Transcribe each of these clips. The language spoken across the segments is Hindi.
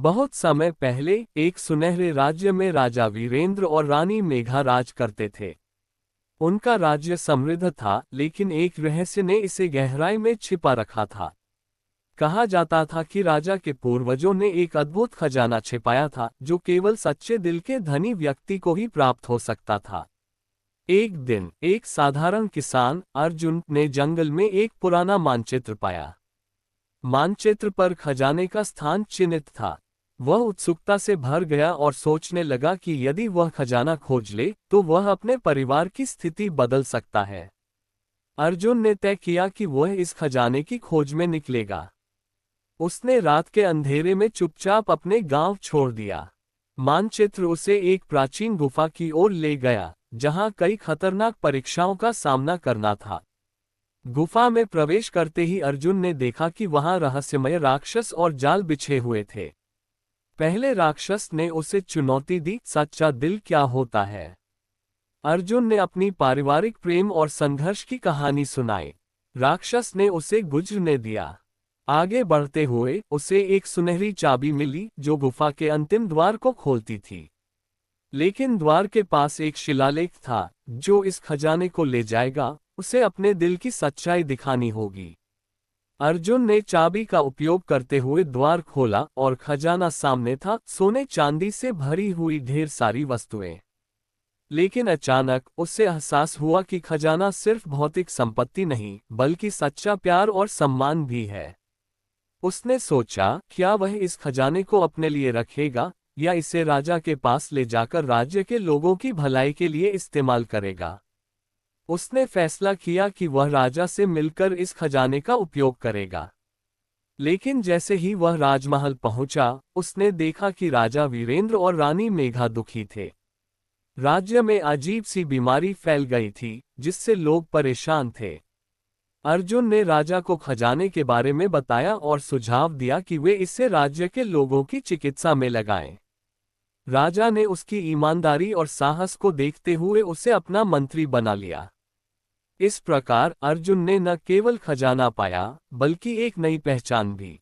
बहुत समय पहले एक सुनहरे राज्य में राजा वीरेंद्र और रानी मेघा राज करते थे। उनका राज्य समृद्ध था, लेकिन एक रहस्य ने इसे गहराई में छिपा रखा था। कहा जाता था कि राजा के पूर्वजों ने एक अद्भुत खजाना छिपाया था, जो केवल सच्चे दिल के धनी व्यक्ति को ही प्राप्त हो सकता था। एक दिन एक साधारण किसान अर्जुन ने जंगल में एक पुराना मानचित्र पाया। मानचित्र पर खजाने का स्थान चिन्हित था। वह उत्सुकता से भर गया और सोचने लगा कि यदि वह खजाना खोज ले तो वह अपने परिवार की स्थिति बदल सकता है। अर्जुन ने तय किया कि वह इस खजाने की खोज में निकलेगा। उसने रात के अंधेरे में चुपचाप अपने गांव छोड़ दिया। मानचित्र उसे एक प्राचीन गुफा की ओर ले गया, जहां कई खतरनाक परीक्षाओं का सामना करना था। गुफा में प्रवेश करते ही अर्जुन ने देखा कि वहां रहस्यमय राक्षस और जाल बिछे हुए थे। पहले राक्षस ने उसे चुनौती दी, सच्चा दिल क्या होता है। अर्जुन ने अपनी पारिवारिक प्रेम और संघर्ष की कहानी सुनाई। राक्षस ने उसे गुजरने दिया। आगे बढ़ते हुए उसे एक सुनहरी चाबी मिली, जो गुफा के अंतिम द्वार को खोलती थी। लेकिन द्वार के पास एक शिलालेख था, जो इस खजाने को ले जाएगा। उसे अपने दिल की सच्चाई दिखानी होगी। अर्जुन ने चाबी का उपयोग करते हुए द्वार खोला और खजाना सामने था, सोने चांदी से भरी हुई ढेर सारी वस्तुएं। लेकिन अचानक उसे एहसास हुआ कि खजाना सिर्फ भौतिक संपत्ति नहीं, बल्कि सच्चा प्यार और सम्मान भी है। उसने सोचा, क्या वह इस खजाने को अपने लिए रखेगा या इसे राजा के पास ले जाकर राज्य के लोगों की भलाई के लिए इस्तेमाल करेगा। उसने फैसला किया कि वह राजा से मिलकर इस खजाने का उपयोग करेगा। लेकिन जैसे ही वह राजमहल पहुंचा, उसने देखा कि राजा वीरेंद्र और रानी मेघा दुखी थे। राज्य में अजीब सी बीमारी फैल गई थी, जिससे लोग परेशान थे। अर्जुन ने राजा को खजाने के बारे में बताया और सुझाव दिया कि वे इसे राज्य के लोगों की चिकित्सा में लगाएं। राजा ने उसकी ईमानदारी और साहस को देखते हुए उसे अपना मंत्री बना लिया। इस प्रकार अर्जुन ने न केवल खजाना पाया, बल्कि एक नई पहचान भी।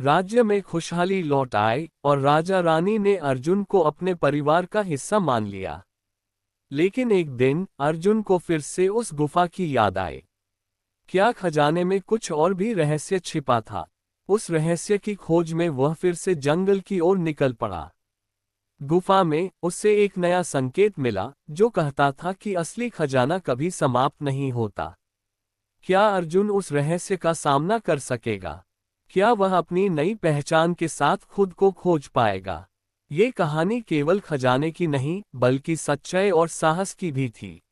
राज्य में खुशहाली लौट आई और राजा रानी ने अर्जुन को अपने परिवार का हिस्सा मान लिया। लेकिन एक दिन अर्जुन को फिर से उस गुफा की याद आई। क्या खजाने में कुछ और भी रहस्य छिपा था? उस रहस्य की खोज में वह फिर से जंगल की ओर निकल पड़ा। गुफा में उसे एक नया संकेत मिला, जो कहता था कि असली खजाना कभी समाप्त नहीं होता। क्या अर्जुन उस रहस्य का सामना कर सकेगा? क्या वह अपनी नई पहचान के साथ खुद को खोज पाएगा? ये कहानी केवल खजाने की नहीं, बल्कि सच्चाई और साहस की भी थी।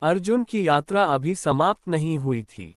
अर्जुन की यात्रा अभी समाप्त नहीं हुई थी।